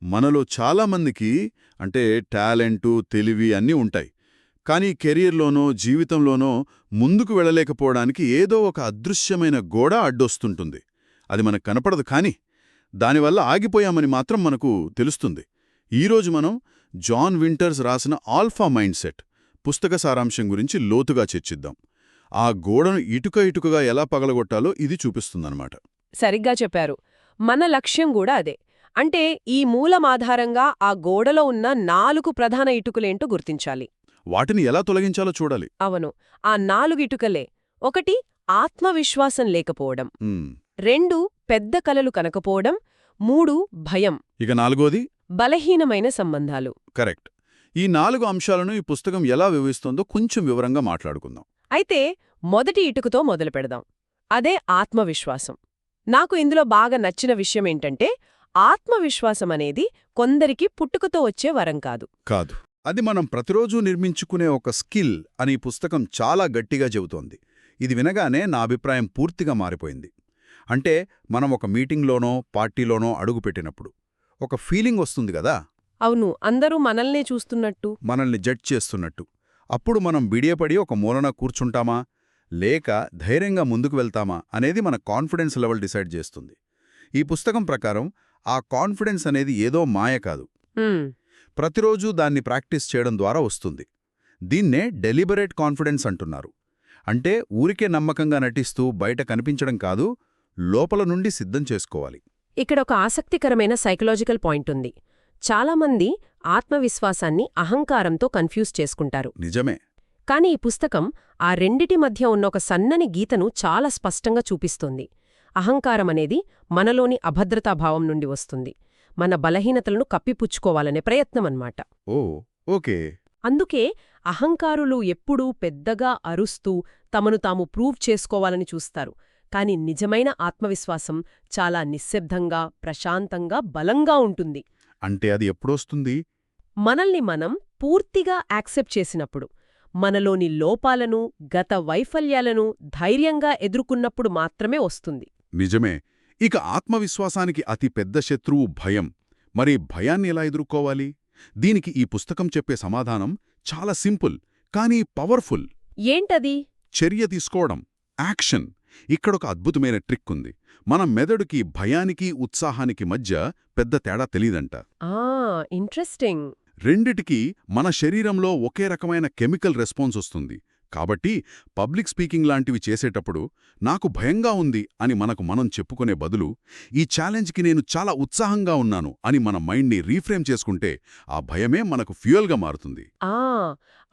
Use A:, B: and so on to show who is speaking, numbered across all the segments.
A: మనలో చాలామందికి అంటే టాలెంటు, తెలివి అన్నీ ఉంటాయి. కానీ కెరీర్లోనో, జీవితంలోనో ముందుకు వెళ్ళలేకపోవడానికి ఏదో ఒక అదృశ్యమైన గోడ అడ్డొస్తుంటుంది. అది మనకు కనపడదు కానీ, దానివల్ల ఆగిపోయామని మాత్రం మనకు తెలుస్తుంది. ఈరోజు మనం జాన్ వింటర్స్ రాసిన ఆల్ఫా మైండ్ సెట్ పుస్తక సారాంశం గురించి లోతుగా చర్చిద్దాం. ఆ గోడను ఇటుకగా ఎలా పగలగొట్టాలో ఇది చూపిస్తుందన్నమాట.
B: సరిగ్గా చెప్పారు. మన లక్ష్యం కూడా అదే. అంటే ఈ మూలమాధారంగా ఆ గోడలో ఉన్న 4 ప్రధాన ఇటుకలేంటో గుర్తించాలి.
A: వాటిని ఎలా తొలగించాలో చూడాలి.
B: అవును, ఆ 4 ఇటుకలే. 1 ఆత్మవిశ్వాసం లేకపోవడం,
A: ఉమ్,
B: 2 పెద్ద కలలు కనకపోవడం, 3 భయం,
A: ఇక నాలుగోది
B: బలహీనమైన సంబంధాలు.
A: కరెక్ట్. ఈ 4 అంశాలను ఈ పుస్తకం ఎలా వివరిస్తోందో కొంచెం వివరంగా మాట్లాడుకుందాం.
B: అయితే మొదటి ఇటుకతో మొదలు పెడదాం. అదే ఆత్మవిశ్వాసం. నాకు ఇందులో బాగా నచ్చిన విషయమేంటంటే, ఆత్మవిశ్వాసం అనేది కొందరికి పుట్టుకతో వచ్చే వరం కాదు.
A: కాదు, అది మనం ప్రతిరోజూ నిర్మించుకునే ఒక స్కిల్ అని ఈ పుస్తకం చాలా గట్టిగా చెబుతోంది. ఇది వినగానే నా అభిప్రాయం పూర్తిగా మారిపోయింది. అంటే మనం ఒక మీటింగ్లోనో పార్టీలోనో అడుగుపెట్టినప్పుడు ఒక ఫీలింగ్ వస్తుంది కదా,
B: అవును, అందరూ మనల్నే చూస్తున్నట్టు.
A: మనల్ని జడ్జ్ చేస్తున్నట్టు. అప్పుడు మనం బిడియపడి ఒక మూలన కూర్చుంటామా లేక ధైర్యంగా ముందుకు వెళ్తామా అనేది మన కాన్ఫిడెన్స్ లెవెల్ డిసైడ్ చేస్తుంది. ఈ పుస్తకం ప్రకారం ఆ కాన్ఫిడెన్స్ అనేది ఏదో మాయ కాదు,
B: హ్మ్,
A: ప్రతిరోజూ దాన్ని ప్రాక్టీస్ చేయడం ద్వారా వస్తుంది. దీన్నే డెలిబరేట్ కాన్ఫిడెన్స్ అంటున్నారు. అంటే ఊరికే నమ్మకంగా నటిస్తూ బయట కనిపించడం కాదు, లోపల నుండి సిద్ధం చేసుకోవాలి.
B: ఇక్కడ ఒక ఆసక్తికరమైన సైకలాజికల్ పాయింట్ ఉంది. చాలామంది ఆత్మవిశ్వాసాన్ని అహంకారంతో కన్ఫ్యూజ్ చేసుకుంటారు.
A: నిజమే.
B: కాని ఈ పుస్తకం ఆ రెండిటి మధ్య ఉన్న ఒక సన్నని గీతను చాలా స్పష్టంగా చూపిస్తోంది. అహంకారమనేది మనలోని అభద్రతాభావం నుండి వస్తుంది, మన బలహీనతలను కప్పిపుచ్చుకోవాలనే ప్రయత్నమన్నమాట.
A: ఓ, ఓకే.
B: అందుకే అహంకారులు ఎప్పుడూ పెద్దగా అరుస్తూ తమను తాము ప్రూవ్ చేసుకోవాలని చూస్తారు. కాని నిజమైన ఆత్మవిశ్వాసం చాలా నిశ్శబ్దంగా, ప్రశాంతంగా, బలంగా ఉంటుంది.
A: అంటే అది ఎప్పుడొస్తుంది?
B: మనల్ని మనం పూర్తిగా యాక్సెప్ట్ చేసినప్పుడు, మనలోని లోపాలను, గత వైఫల్యాలను ధైర్యంగా ఎదుర్కొన్నప్పుడు మాత్రమే వస్తుంది.
A: నిజమే. ఇక ఆత్మవిశ్వాసానికి అతి పెద్ద శత్రువు భయం. మరి భయాన్ని ఎలా ఎదుర్కోవాలి? దీనికి ఈ పుస్తకం చెప్పే సమాధానం చాలా సింపుల్ కానీ పవర్ఫుల్.
B: ఏంటది?
A: చర్య తీసుకోవడం, యాక్షన్. ఇక్కడొక అద్భుతమైన ట్రిక్ ఉంది. మన మెదడుకి భయానికి, ఉత్సాహానికి మధ్య పెద్ద తేడా తెలీదంట.
B: ఇంట్రెస్టింగ్.
A: రెండిటికీ మన శరీరంలో ఒకే రకమైన కెమికల్ రెస్పాన్స్ వస్తుంది. కాబట్టి పబ్లిక్ స్పీకింగ్ లాంటివి చేసేటప్పుడు నాకు భయంగా ఉంది అని మనకు మనం చెప్పుకునే బదులు, ఈ ఛాలెంజ్కి నేను చాలా ఉత్సాహంగా ఉన్నాను అని మన మైండ్ని రీఫ్రేమ్ చేసుకుంటే ఆ భయమే మనకు ఫ్యూయల్గా మారుతుంది.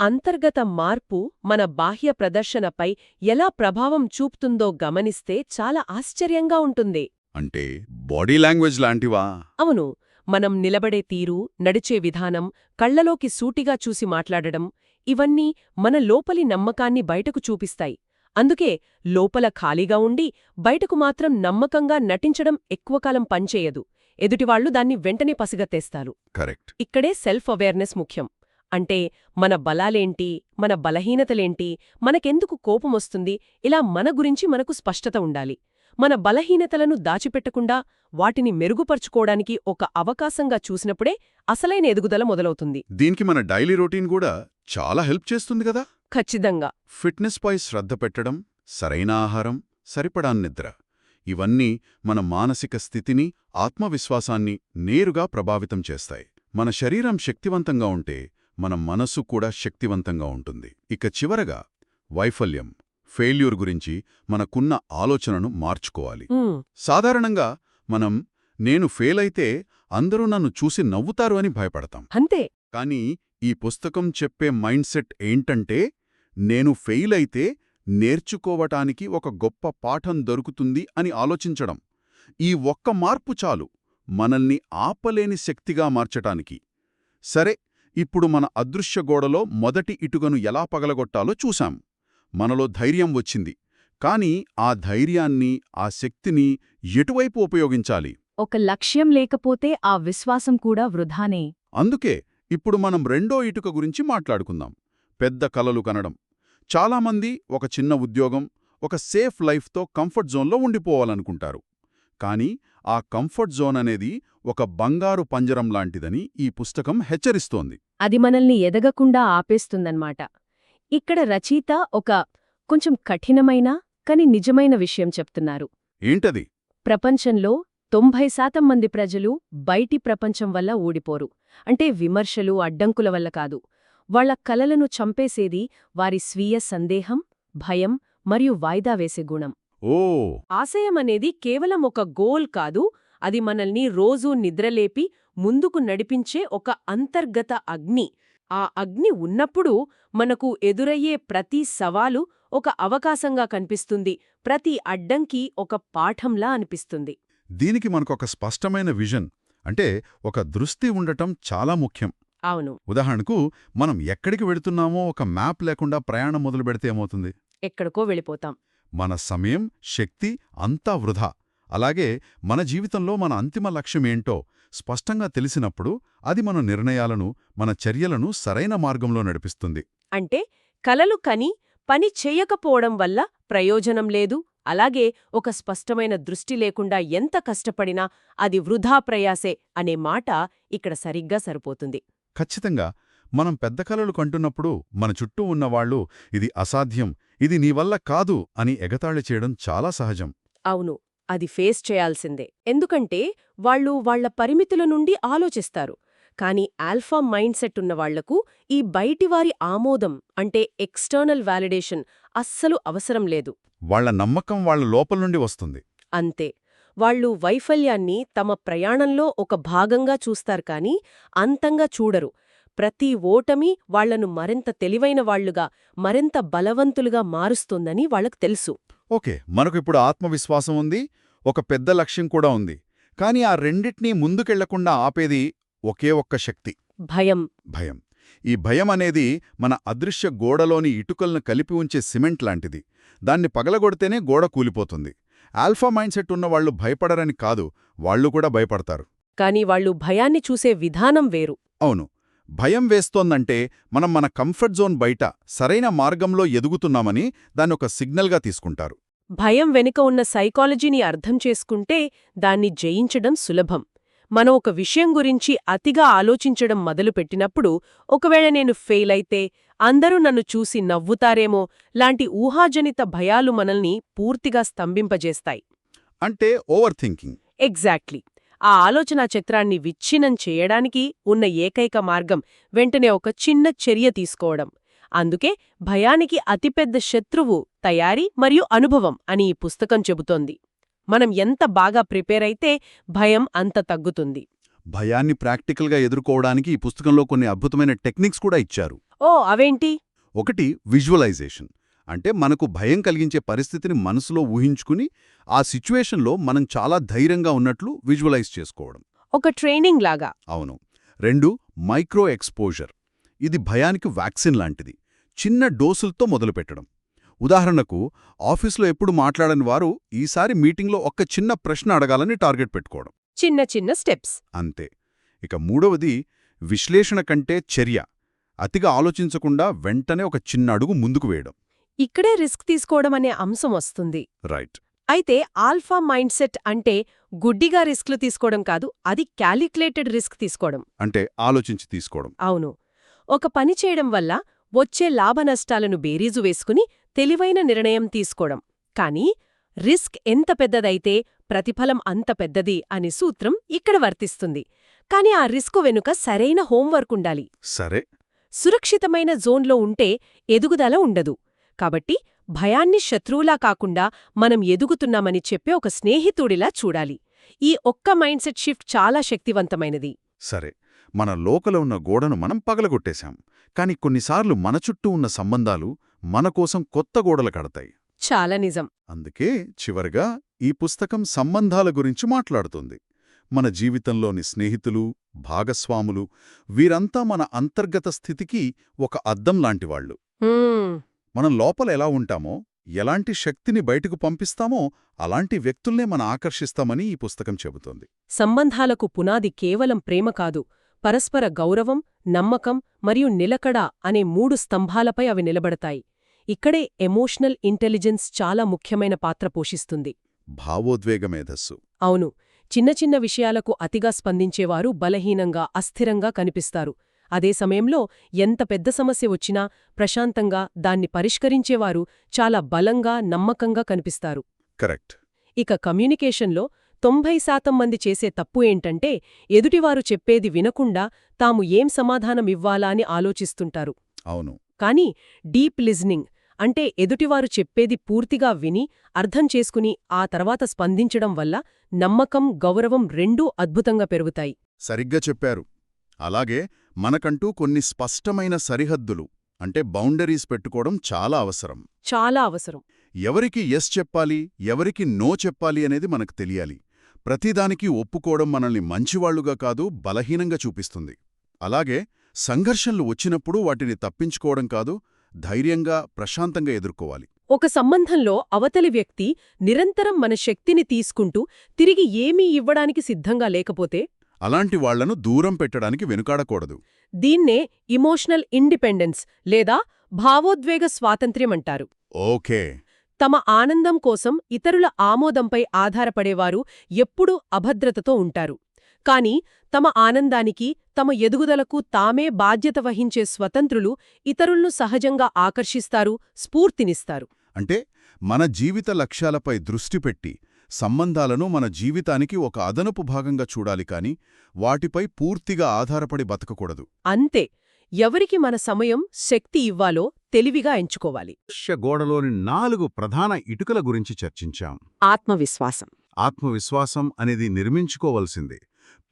B: అంతర్గత మార్పు మన బాహ్య ప్రదర్శనపై ఎలా ప్రభావం చూపుతుందో గమనిస్తే చాలా ఆశ్చర్యంగా ఉంటుంది.
A: అంటే బాడీ లాంగ్వేజ్ లాంటివా?
B: అవును, మనం నిలబడే తీరు, నడిచే విధానం, కళ్లలోకి సూటిగా చూసి మాట్లాడడం, ఇవన్నీ మన లోపలి నమ్మకాన్ని బయటకు చూపిస్తాయి. అందుకే లోపల ఖాళీగా ఉండి బయటకు మాత్రం నమ్మకంగా నటించడం ఎక్కువకాలం పనిచేయదు. ఎదుటివాళ్లు దాన్ని వెంటనే పసిగట్టేస్తారు.
A: కరెక్ట్.
B: ఇక్కడే సెల్ఫ్ అవేర్నెస్ ముఖ్యం. అంటే మన బలాలేంటి, మన బలహీనతలేంటి, మనకెందుకు కోపమొస్తుంది, ఇలా మన గురించి మనకు స్పష్టత ఉండాలి. మన బలహీనతలను దాచిపెట్టకుండా వాటిని మెరుగుపర్చుకోవడానికి ఒక అవకాశంగా చూసినప్పుడే అసలైన ఎదుగుదల మొదలవుతుంది.
A: దీనికి మన డైలీ రొటీన్ కూడా చాలా హెల్ప్ చేస్తుంది కదా.
B: ఖచ్చితంగా.
A: ఫిట్నెస్పై శ్రద్ధ పెట్టడం, సరైన ఆహారం, సరిపడా నిద్ర, ఇవన్నీ మన మానసిక స్థితిని, ఆత్మవిశ్వాసాన్ని నేరుగా ప్రభావితం చేస్తాయి. మన శరీరం శక్తివంతంగా ఉంటే మన మనస్సు కూడా శక్తివంతంగా ఉంటుంది. ఇక చివరగా వైఫల్యం, ఫెయిల్యూర్ గురించి మనకున్న ఆలోచనను మార్చుకోవాలి. సాధారణంగా మనం నేను ఫెయిల్ అయితే అందరూ నన్ను చూసి నవ్వుతారు అని భయపడతాం.
B: అంతే.
A: కానీ ఈ పుస్తకం చెప్పే మైండ్ సెట్ ఏంటంటే, నేను ఫెయిల్ అయితే నేర్చుకోవటానికి ఒక గొప్ప పాఠం దొరుకుతుంది అని ఆలోచించడం. ఈ ఒక్క మార్పు చాలు మనల్ని ఆపలేని శక్తిగా మార్చటానికి. సరే, ఇప్పుడు మన అదృశ్య గోడలో మొదటి ఇటుకను ఎలా పగలగొట్టాలో చూశాం. మనలో ధైర్యం వచ్చింది. కాని ఆ ధైర్యాన్ని, ఆ శక్తిని ఎటువైపు ఉపయోగించాలి?
C: ఒక లక్ష్యం లేకపోతే ఆ విశ్వాసం కూడా వృధానే.
A: అందుకే ఇప్పుడు మనం రెండో ఇటుక గురించి మాట్లాడుకుందాం. పెద్ద కలలు కనడం. చాలామంది ఒక చిన్న ఉద్యోగం, ఒక సేఫ్ లైఫ్తో కంఫర్ట్ జోన్లో ఉండిపోవాలనుకుంటారు. కానీ ఆ కంఫర్ట్ జోన్ అనేది ఒక బంగారు పంజరం లాంటిదని ఈ పుస్తకం హెచ్చరిస్తోంది.
C: అది మనల్ని ఎదగకుండా ఆపేస్తుందన్నమాట. ఇక్కడ రచయిత ఒక కొంచెం కఠినమైన కాని నిజమైన విషయం చెప్తున్నారు.
A: ఏంటది?
C: ప్రపంచంలో 90% మంది ప్రజలు బయటి ప్రపంచం వల్ల ఊడిపోరు. అంటే విమర్శలు, అడ్డంకుల వల్ల కాదు. వాళ్ళ కలలను చంపేసేది వారి స్వీయ సందేహం, భయం మరియు వాయిదా వేసే గుణం.
A: ఓ
B: ఆశయమనేది కేవలం ఒక గోల్ కాదు, అది మనల్ని రోజూ నిద్రలేపి ముందుకు నడిపించే ఒక అంతర్గత అగ్ని. ఆ అగ్ని ఉన్నప్పుడు మనకు ఎదురయ్యే ప్రతి సవాలు ఒక అవకాశంగా కనిపిస్తుంది, ప్రతి అడ్డంకి ఒక పాఠంలా అనిపిస్తుంది.
A: దీనికి మనకొక స్పష్టమైన విజన్ అంటే ఒక దృష్టి ఉండటం చాలా ముఖ్యం.
B: అవును.
A: ఉదాహరణకు మనం ఎక్కడికి వెళుతున్నామో ఒక మ్యాప్ లేకుండా ప్రయాణం మొదలు పెడితే ఏమవుతుంది?
B: ఎక్కడికో వెళ్ళిపోతాం.
A: మన సమయం, శక్తి అంతా వృధా. అలాగే మన జీవితంలో మన అంతిమ లక్ష్యమేంటో స్పష్టంగా తెలిసినప్పుడు అది మన నిర్ణయాలను, మన చర్యలను సరైన మార్గంలో నడిపిస్తుంది.
B: అంటే కలలు కని పని చెయ్యకపోవడం వల్ల ప్రయోజనం లేదు, అలాగే ఒక స్పష్టమైన దృష్టి లేకుండా ఎంత కష్టపడినా అది వృధా ప్రయాసే అనే మాట ఇక్కడ సరిగ్గా సరిపోతుంది.
A: ఖచ్చితంగా మనం పెద్ద కలలు కంటున్నప్పుడు మన చుట్టూ ఉన్నవాళ్లు ఇది అసాధ్యం, ఇది నీ వల్ల కాదు అని ఎగతాళి చేయడం చాలా సహజం.
B: అవును, అది ఫేస్ చేయాల్సిందే. ఎందుకంటే వాళ్ళు వాళ్ల పరిమితుల నుండి ఆలోచిస్తారు. కానీ ఆల్ఫా మైండ్ సెట్ ఉన్నవాళ్లకు ఈ బయటివారి ఆమోదం అంటే ఎక్స్టర్నల్ వాలిడేషన్ అస్సలు అవసరం లేదు.
A: వాళ్ల నమ్మకం వాళ్ల లోపల నుండి వస్తుంది.
B: అంతే. వాళ్ళు వైఫల్యాన్ని తమ ప్రయాణంలో ఒక భాగంగా చూస్తారు కానీ అంతంగా చూడరు. ప్రతి ఓటమి వాళ్లను మరింత తెలివైన వాళ్లుగా, మరింత బలవంతులుగా మారుస్తుందని వాళ్లకు తెలుసు.
A: ఓకే, మనకు ఇప్పుడు ఆత్మవిశ్వాసం ఉంది, ఒక పెద్ద లక్ష్యం కూడా ఉంది. కానీ ఆ రెండిటినీ ముందుకెళ్లకుండా ఆపేది ఒకే ఒక్క శక్తి — భయం. ఈ భయం అనేది మన అదృశ్య గోడలోని ఇటుకలను కలిపి ఉంచే సిమెంట్ లాంటిది. దాన్ని పగలగొడితేనే గోడ కూలిపోతుంది. ఆల్ఫా మైండ్ సెట్ ఉన్నవాళ్లు భయపడరని కాదు, వాళ్లు కూడా భయపడతారు.
B: కాని వాళ్లు భయాన్ని చూసే విధానం వేరు.
A: అవును, భయం వేస్తోందంటే మనం మన కంఫర్ట్ జోన్ బయట సరైన మార్గంలో ఎదుగుతున్నామని దాన్నొక సిగ్నల్గా తీసుకుంటారు.
B: భయం వెనుక ఉన్న సైకాలజీని అర్థం చేసుకుంటే దాన్ని జయించడం సులభం. మనం ఒక విషయం గురించి అతిగా ఆలోచించడం మొదలుపెట్టినప్పుడు, ఒకవేళ నేను ఫెయిల్ అయితే అందరూ నన్ను చూసి నవ్వుతారేమో లాంటి ఊహాజనిత భయాలు మనల్ని పూర్తిగా స్తంభింపజేస్తాయి.
A: అంటే ఓవర్ థింకింగ్.
B: ఎగ్జాక్ట్లీ. ఆ ఆలోచనా చక్రాన్ని విచ్ఛిన్నం చేయడానికి ఉన్న ఏకైక మార్గం వెంటనే ఒక చిన్న చర్య తీసుకోవడం. అందుకే భయానికి అతిపెద్ద శత్రువు తయారీ మరియు అనుభవం అని ఈ పుస్తకం చెబుతోంది. మనం ఎంత బాగా ప్రిపేర్ అయితే భయం అంత తగ్గుతుంది.
A: భయాన్ని ప్రాక్టికల్గా ఎదుర్కోవడానికి ఈ పుస్తకంలో కొన్ని అద్భుతమైన టెక్నిక్స్ కూడా ఇచ్చారు.
B: ఓ, అవేంటి?
A: ఒకటి విజువలైజేషన్. అంటే మనకు భయం కలిగించే పరిస్థితిని మనసులో ఊహించుకుని ఆ సిచ్యువేషన్లో మనం చాలా ధైర్యంగా ఉన్నట్లు విజువలైజ్ చేసుకోవడం.
B: ఒక ట్రైనింగ్ లాగా.
A: అవును. 2 మైక్రో ఎక్స్పోజర్. ఇది భయానికి వ్యాక్సిన్ లాంటిది. చిన్న డోసులతో మొదలుపెట్టడం. ఉదాహరణకు ఆఫీసులో ఎప్పుడు మాట్లాడని వారు ఈసారి మీటింగ్లో ఒక్క చిన్న ప్రశ్న అడగాలని టార్గెట్ పెట్టుకోవడం.
B: చిన్న చిన్న స్టెప్స్.
A: అంతే. ఇక 3వది విశ్లేషణ కంటే చర్య. అతిగా ఆలోచించకుండా వెంటనే ఒక చిన్న అడుగు ముందుకు వేయడం.
B: ఇక్కడే రిస్క్ తీసుకోవడం అనే అంశం వస్తుంది.
A: రైట్.
B: అయితే ఆల్ఫా మైండ్ సెట్ అంటే గుడ్డిగా రిస్క్లు తీసుకోవడం కాదు, అది క్యాలిక్యులేటెడ్ రిస్క్ తీసుకోవడం.
A: అంటే ఆలోచించి తీసుకోవడం.
B: అవును. ఒక పని చేయడం వల్ల వచ్చే లాభనష్టాలను బేరీజు వేసుకుని తెలివైన నిర్ణయం తీసుకోవడం. కానీ రిస్క్ ఎంత పెద్దదైతే ప్రతిఫలం అంత పెద్దది అనే సూత్రం ఇక్కడ వర్తిస్తుంది. కాని ఆ రిస్క్ వెనుక సరైన హోంవర్క్ ఉండాలి.
A: సరే.
B: సురక్షితమైన జోన్లో ఉంటే ఎదుగుదల ఉండదు. కాబట్టి భయాన్ని శత్రువులా కాకుండా మనం ఎదుగుతున్నామని చెప్పే ఒక స్నేహితుడిలా చూడాలి. ఈ ఒక్క మైండ్ సెట్ షిఫ్ట్ చాలా శక్తివంతమైనది.
A: సరే, మన లోకల ఉన్న గోడను మనం పగలగొట్టేశాం. కాని కొన్నిసార్లు మన చుట్టూ ఉన్న సంబంధాలు మన కోసం కొత్త గోడలు కడతాయి.
B: చాలా నిజం.
A: అందుకే చివరగా ఈ పుస్తకం సంబంధాల గురించి మాట్లాడుతుంది. మన జీవితంలోని స్నేహితులు, భాగస్వాములు, వీరంతా మన అంతర్గత స్థితికి ఒక అద్దం లాంటివాళ్లు. మనం లోపల ఎలా ఉంటామో, ఎలాంటి శక్తిని బయటకు పంపిస్తామో అలాంటి వ్యక్తుల్నే మనం ఆకర్షిస్తామని ఈ పుస్తకం చెబుతోంది.
B: సంబంధాలకు పునాది కేవలం ప్రేమ కాదు, పరస్పర గౌరవం, నమ్మకం మరియు నిలకడ అనే 3 స్తంభాలపై అవి నిలబడతాయి. ఇక్కడే ఎమోషనల్ ఇంటెలిజెన్స్ చాలా ముఖ్యమైన పాత్ర పోషిస్తుంది.
A: భావోద్వేగ మేధస్సు.
B: అవును. చిన్న చిన్న విషయాలకు అతిగా స్పందించేవారు బలహీనంగా అస్థిరంగా కనిపిస్తారు. అదే సమయంలో ఎంత పెద్ద సమస్య వచ్చినా ప్రశాంతంగా దాన్ని పరిష్కరించేవారు చాలా బలంగా నమ్మకంగా కనిపిస్తారు.
A: కరెక్ట్.
B: ఇక కమ్యూనికేషన్లో 90% మంది చేసే తప్పు ఏంటంటే ఎదుటివారు చెప్పేది వినకుండా తాము ఏం సమాధానమివ్వాలా అని ఆలోచిస్తుంటారు.
A: అవును.
B: కానీ డీప్ లిజనింగ్ అంటే ఎదుటివారు చెప్పేది పూర్తిగా విని అర్థం చేసుకుని ఆ తర్వాత స్పందించడం వల్ల నమ్మకం, గౌరవం రెండూ అద్భుతంగా పెరుగుతాయి.
A: సరిగ్గా చెప్పారు. అలాగే మనకంటూ కొన్ని స్పష్టమైన సరిహద్దులు అంటే బౌండరీస్ పెట్టుకోవడం చాలా అవసరం.
B: చాలా అవసరం.
A: ఎవరికి ఎస్ చెప్పాలి, ఎవరికి నో చెప్పాలి అనేది మనకు తెలియాలి. ప్రతిదానికి ఒప్పుకోవడం మనల్ని మంచివాళ్లుగా కాదు, బలహీనంగా చూపిస్తుంది. అలాగే సంఘర్షణలు వచ్చినప్పుడు వాటిని తప్పించుకోవడం కాదు, ధైర్యంగా, ప్రశాంతంగా ఎదుర్కోవాలి.
B: ఒక సంబంధంలో అవతలి వ్యక్తి నిరంతరం మన శక్తిని తీసుకుంటూ తిరిగి ఏమీ ఇవ్వడానికి సిద్ధంగా లేకపోతే
A: అలాంటి వాళ్లను దూరం పెట్టడానికి వెనుకాడకూడదు.
B: దీన్నే ఇమోషనల్ ఇండిపెండెన్స్ లేదా భావోద్వేగ స్వాతంత్ర్యమంటారు.
A: ఓకే.
B: తమ ఆనందం కోసం ఇతరుల ఆమోదంపై ఆధారపడేవారు ఎప్పుడూ అభద్రతతో ఉంటారు. కాని తమ ఆనందానికి, తమ ఎదుగుదలకు తామే బాధ్యత వహించే స్వతంత్రులు ఇతరులను సహజంగా ఆకర్షిస్తారు, స్ఫూర్తినిస్తారు.
A: అంటే మన జీవిత లక్ష్యాలపై దృష్టి పెట్టి సంబంధాలను మన జీవితానికి ఒక అదనపు భాగంగా చూడాలి కాని వాటిపై పూర్తిగా ఆధారపడి బతకకూడదు.
B: అంతే. ఎవరికి మన సమయం, శక్తి ఇవ్వాలో తెలివిగా ఎంచుకోవాలి.
A: గోడలోని 4 ప్రధాన ఇటుకల గురించి చర్చించాం.
B: ఆత్మవిశ్వాసం.
A: ఆత్మవిశ్వాసం అనేది నిర్మించుకోవలసిందే.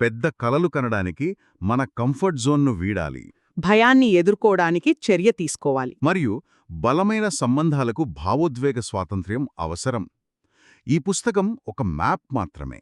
A: పెద్ద కలలు కనడానికి మన కంఫర్ట్ జోన్ను వీడాలి.
B: భయాన్ని ఎదుర్కోవడానికి చర్య తీసుకోవాలి.
A: మరియు బలమైన సంబంధాలకు భావోద్వేగ స్వాతంత్ర్యం అవసరం. ఈ పుస్తకం ఒక మ్యాప్ మాత్రమే.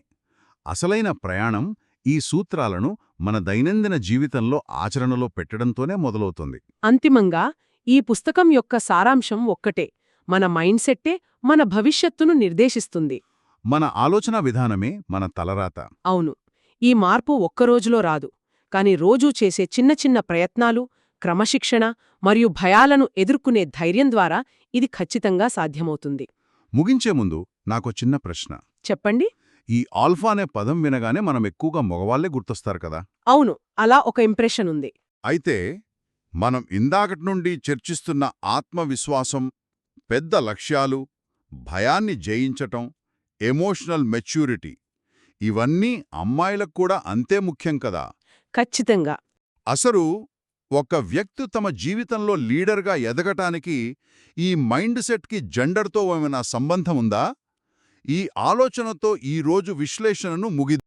A: అసలైన ప్రయాణం ఈ సూత్రాలను మన దైనందిన జీవితంలో ఆచరణలో పెట్టడంతోనే మొదలవుతుంది.
B: అంతిమంగా ఈ పుస్తకం యొక్క సారాంశం ఒక్కటే: మన మైండ్ సెట్టే మన భవిష్యత్తును నిర్దేశిస్తుంది.
A: మన ఆలోచనా విధానమే మన తలరాత.
B: అవును. ఈ మార్పు ఒక్కరోజులో రాదు. కాని రోజూ చేసే చిన్న చిన్న ప్రయత్నాలు, క్రమశిక్షణ మరియు భయాలను ఎదుర్కొనే ధైర్యం ద్వారా ఇది ఖచ్చితంగా సాధ్యమవుతుంది.
A: ముగించే ముందు నాకో చిన్న ప్రశ్న.
B: చెప్పండి.
A: ఈ ఆల్ఫా అనే పదం వినగానే మనం ఎక్కువగా మగవాళ్లే గుర్తొస్తారు కదా?
B: అవును, అలా ఒక ఇంప్రెషన్ ఉంది.
A: అయితే మనం ఇందాకటి నుండి చర్చిస్తున్న ఆత్మవిశ్వాసం, పెద్ద లక్ష్యాలు, భయాన్ని జయించటం, ఎమోషనల్ మెచ్యూరిటీ ఇవన్నీ అమ్మాయిలకు కూడా అంతే ముఖ్యం కదా?
B: ఖచ్చితంగా.
A: అసలు ఒక వ్యక్తి తమ జీవితంలో లీడర్గా ఎదగటానికి ఈ మైండ్ సెట్కి జెండర్తో ఏమైనా సంబంధం ఉందా? ఈ ఆలోచనతో ఈ రోజు విశ్లేషణను